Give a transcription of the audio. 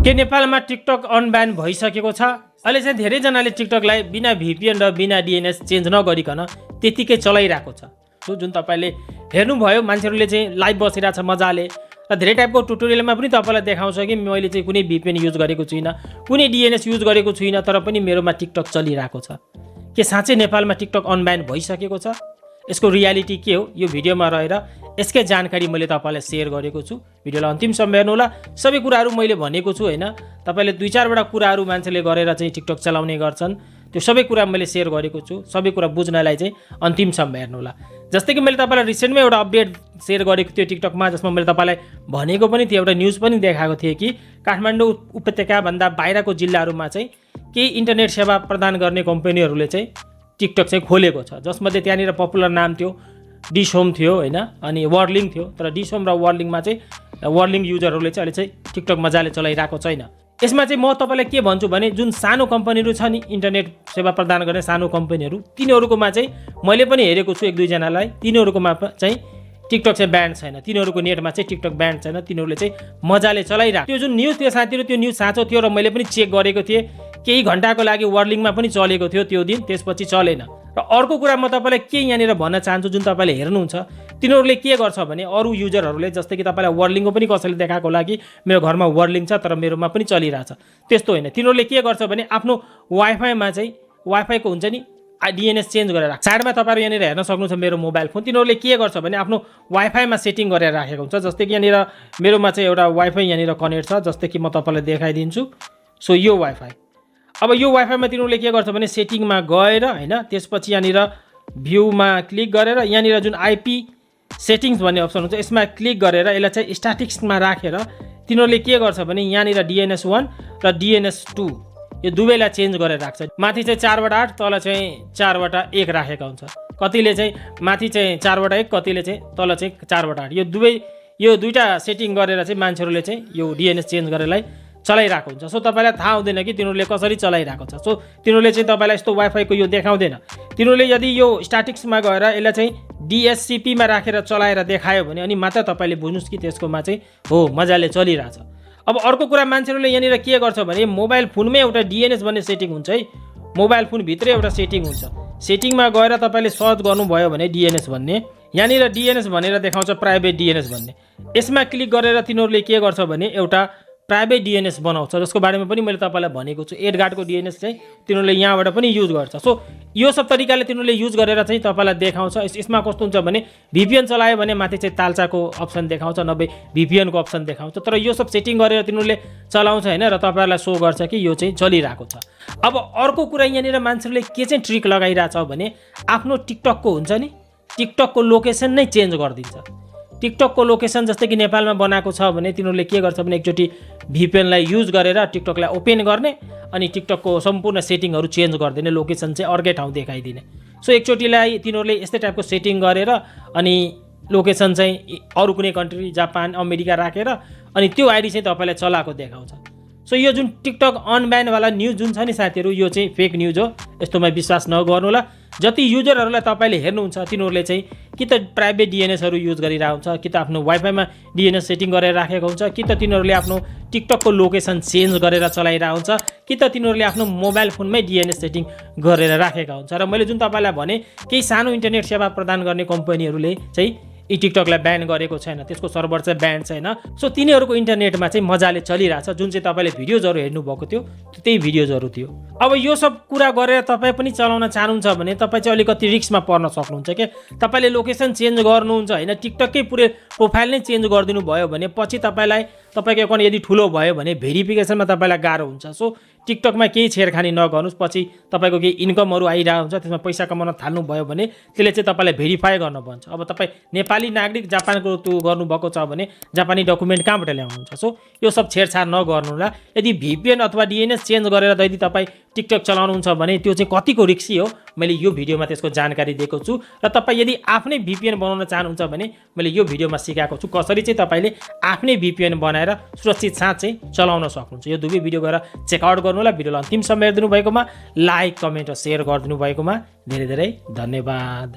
के नेपालमा टिकटक अनब्यान भइसकेको छ? अहिले चाहिँ धेरैजनाले टिकटकलाई बिना VPN र बिना DNS चेन्ज नगरिकन त्यतिकै चलाइरहेको छ। सो जुन तपाईले हेर्नुभयो, मान्छेहरूले चाहिँ लाइभ बसिरहेछ मजाले र धेरै टाइपको ट्युटोरियलमा पनि तपाईलाई देखाउँछ कि मैले चाहिँ कुनै VPN युज गरेको छुइनँ, कुनै DNS युज गरेको छुइनँ, तर पनि मेरोमा टिकटक चलिरहेको छ। के साँच्चै नेपालमा टिकटक अनब्यान भइसकेको छ? यसको रियालिटी के हो? यो भिडियोमा रहेर यसकै जानकारी मैले तपाईलाई शेयर गरेको छु। भिडियोलाई अन्तिमसम्म हेर्नु होला। सबै कुराहरू मैले भनेको छु हैन, तपाईले 2-4 वटा कुराहरू मान्छेले गरेर चाहिँ टिकटक चलाउने गर्छन्, त्यो सबै कुरा मैले शेयर गरेको छु। सबै कुरा बुझ्नलाई चाहिँ अन्तिमसम्म हेर्नु होला। जस्तै कि मैले तपाईलाई रिसेन्टमै एउटा अपडेट शेयर गरेको थियो टिकटकमा, जसमा मैले तपाईलाई भनेको पनि थिएँ, एउटा न्यूज पनि देखाएको थिएँ कि काठमाडौँ उपत्यका भन्दा बाहिरको जिल्लाहरूमा चाहिँ केही इन्टरनेट सेवा प्रदान गर्ने कम्पनीहरूले चाहिँ टिकटक चाहिँ खोलेको छ, जसमध्ये त्यहाँनिर पपुलर नाम थियो डिसोम थियो हैन, अनि वर्लिङ थियो। तर डिसोम र वर्लिङमा चाहिँ वर्लिङ युजरहरूले चाहिँ अहिले चाहिँ टिकटक मजाले चलाइरहेको छैन। यसमा चाहिँ म तपाईलाई के भन्छु भने जुन सानो कम्पनीहरू छ नि, इन्टरनेट सेवा प्रदान गर्ने सानो कम्पनीहरू, तिनीहरूकोमा चाहिँ मैले पनि हेरेको छु 1-2 जनालाई, तिनीहरूकोमा चाहिँ टिकटक चाहिँ ब्यान्ड छैन, तिनीहरूको नेटमा चाहिँ टिकटक ब्यान्ड छैन, तिनीहरूले चाहिँ मजाले चलाइरहेको। त्यो जुन न्युज थियो साथीहरू, त्यो न्युज साँचो थियो र मैले पनि चेक गरेको थिएँ। केही घण्टाको लागि वर्लिङमा पनि चलेको थियो त्यो दिन, त्यसपछि चलेन। र अर्को कुरा म तपाईलाई के यहाँनिर भन्न चाहन्छु, जुन तपाईले हेर्नुहुन्छ तिनीहरूले के गर्छ भने अरू युजरहरूले, जस्तै कि तपाईलाई वर्लिङको पनि कसैले देखाएको होला कि मेरो घरमा वर्लिङ छ तर मेरोमा पनि चलिरहेछ, त्यस्तो होइन। तिनीहरूले के गर्छ भने आफ्नो वाइफाईमा चाहिँ वाइफाईको हुन्छ नि DNS चेन्ज गरेर राख्छ। साइडमा तपाईहरु यहाँनिर हेर्न सक्नुहुन्छ मेरो मोबाइल फोन। तिनीहरूले के गर्छ भने आफ्नो वाइफाईमा सेटिङ गरेर राखेको हुन्छ। जस्तै कि यहाँनिर मेरोमा चाहिँ एउटा वाइफाई यहाँनिर कनेक्ट छ, जस्तै कि म तपाईलाई देखाइदिन्छु। सो यो वाइफाई, अब यो वाइफाईमा तिनीहरूले के गर्छ भने सेटिङमा गएर हैन, त्यसपछि यहाँनिर भ्यूमा क्लिक गरेर यहाँनिर जुन IP सेटिङ्स भन्ने अप्सन हुन्छ यसमा क्लिक गरेर यसलाई चाहिँ स्ट्याटिक्समा राखेर तिनीहरूले के गर्छ भने यहाँनिर DNS1 र DNS2 यो दुवैलाई चेन्ज गरेर राख्छ। माथि चाहिँ 4/8, तल चाहिँ 4/1 राखेको हुन्छ। कतिले चाहिँ माथि चाहिँ 4/1, कतिले चाहिँ तल चाहिँ 4/8, यो दुईटा सेटिङ गरेर चाहिँ मान्छेहरूले चाहिँ यो DNS चेन्ज गरेरलाई चलाइरहेको हुन्छ। सो तपाईलाई थाहा हुँदैन कि तिनीहरूले कसरी चलाइरहेको छ। सो तिनीहरूले चाहिँ तपाईलाई यस्तो वाइफाईको यो देखाउँदैन। तिनीहरूले यदि यो स्ट्याटिक्समा गएर यसलाई चाहिँ DHCP मा राखेर चलाएर देखायो भने अनि मात्र तपाईले बुझ्नुस् कि त्यसकोमा चाहिँ हो मजाले चलिरहेछ। अब अर्को कुरा, मान्छेहरूले यहाँनिर के गर्छ भने मोबाइल फोनमै एउटा DNS भन्ने सेटिङ हुन्छ है, मोबाइल फोन भित्रै एउटा सेटिङ हुन्छ। सेटिङमा गएर तपाईले सर्च गर्नुभयो भने DNS भन्ने, यहाँनिर DNS भनेर देखाउँछ, प्राइभेट DNS भन्ने। यसमा क्लिक गरेर तिनीहरूले के गर्छ भने एउटा प्राइभेट DNS बनाउँछ, जसको बारेमा पनि मैले तपाईलाई भनेको छु। एडगार्डको DNS चाहिँ तिनीहरूले यहाँबाट पनि युज गर्छ। सो यो सब तरिकाले तिनीहरूले युज गरेर चाहिँ तपाईलाई देखाउँछ। यसमा कस्तो हुन्छ भने VPN चलायो भने माथि चाहिँ तालचाको अप्सन देखाउँछ, नभए VPN को अप्सन देखाउँछ। तर यो सब सेटिङ गरेर तिनीहरूले चलाउँछ हैन, र तपाईहरुलाई सो गर्छ कि यो चाहिँ चलिरहेको छ। अब अर्को कुरा, यहाँनिर मान्छेहरूले के चाहिँ ट्रिक लगाइरहेछ भने आफ्नो टिकटकको हुन्छ नि, टिकटकको लोकेसन नै चेन्ज गरिदिन्छ। टिकटकको लोकेसन जस्तै कि नेपालमा बनाएको छ भने तिनीहरूले के गर्छ भने एकचोटि VPN लाई युज गरेर टिकटकलाई ओपन गर्ने अनि टिकटकको सम्पूर्ण सेटिङहरू चेन्ज गरिदिने, लोकेसन चाहिँ अर्कै ठाउँ देखाइदिने। सो एकचोटिलाई तिनीहरूले यस्तै टाइपको सेटिङ गरेर अनि लोकेसन चाहिँ अरू कुनै कन्ट्री, जापान, अमेरिका राखेर अनि त्यो आइडी चाहिँ तपाईलाई चलाएको देखाउँछ। सो यो जुन टिकटक अनब्यान वाला न्युज जुन छ नि साथीहरू, यो चाहिँ फेक न्युज हो, यस्तोमा विश्वास नगर्नु होला। जति युजरहरूलाई तपाईले हेर्नुहुन्छ तिनीहरूले चाहिँ कि त प्राइभेट DNSहरू युज गरिरहेको हुन्छ, कि त आफ्नो वाइफाईमा DNS सेटिङ गरेर राखेको हुन्छ, कि त तिनीहरूले आफ्नो टिकटकको लोकेसन चेन्ज गरेर चलाइरहेको हुन्छ, कि त तिनीहरूले आफ्नो मोबाइल फोनमै DNS सेटिङ गरेर राखेका हुन्छ। र मैले जुन तपाईलाई भने केही सानो इन्टरनेट सेवा प्रदान गर्ने कम्पनीहरूले चाहिँ यी टिकटकलाई ब्यान गरेको छैन, त्यसको सर्भर चाहिँ ब्यान छैन। सो तिनीहरूको इन्टरनेटमा चाहिँ मजाले चलिरहेछ। जुन चाहिँ तपाईँले भिडियोजहरू हेर्नुभएको थियो त्यही भिडियोजहरू थियो। अब यो सब कुरा गरेर तपाईँ पनि चलाउन चाहनुहुन्छ भने तपाईँ चाहिँ अलिकति रिस्कमा पर्न सक्नुहुन्छ के। तपाईँले लोकेसन चेन्ज गर्नुहुन्छ हैन, टिकटककै पुरै प्रोफाइल नै चेन्ज गरिदिनु भयो भने पछि तपाईँलाई तपाईँको एकाउन्ट यदि ठुलो भयो भने भेरिफिकेसनमा तपाईँलाई गाह्रो हुन्छ। सो टिकटकमा केही छेडखानी नगर्नुहोस्, पछि तपाईँको केही इन्कमहरू आइरहेको हुन्छ, त्यसमा पैसा कमाउन थाल्नु भयो भने त्यसले चाहिँ तपाईँलाई भेरिफाई गर्न भन्छ। अब तपाईँ नेपाली नागरिक जापानको त्यो गर्नुभएको छ भने जापानी डकुमेन्ट कहाँबाट ल्याउनुहुन्छ? सो यो सब छेडछाड नगर्नु होला। यदि VPN अथवा DNS चेन्ज गरेर यदि तपाईँ टिकटक चलाउनुहुन्छ भने त्यो चाहिँ कतिको रिस्की हो, मैले यो भिडियोमा त्यसको जानकारी दिएको छु। र तपाईँ यदि आफ्नै VPN बनाउन चाहनुहुन्छ भने मैले यो भिडियोमा सिकाएको छु कसरी चाहिँ तपाईँले आफ्नै VPN बनाएर सुरक्षित साथ चाहिँ चलाउन सक्नुहुन्छ। यो दुवै भिडियो गएर चेकआउट गर्नु होला। भिडियोलाई अन्तिमसम्म हेरिदिनु भएकोमा, लाइक, कमेन्ट र सेयर गरिदिनु भएकोमा धेरै धेरै धन्यवाद।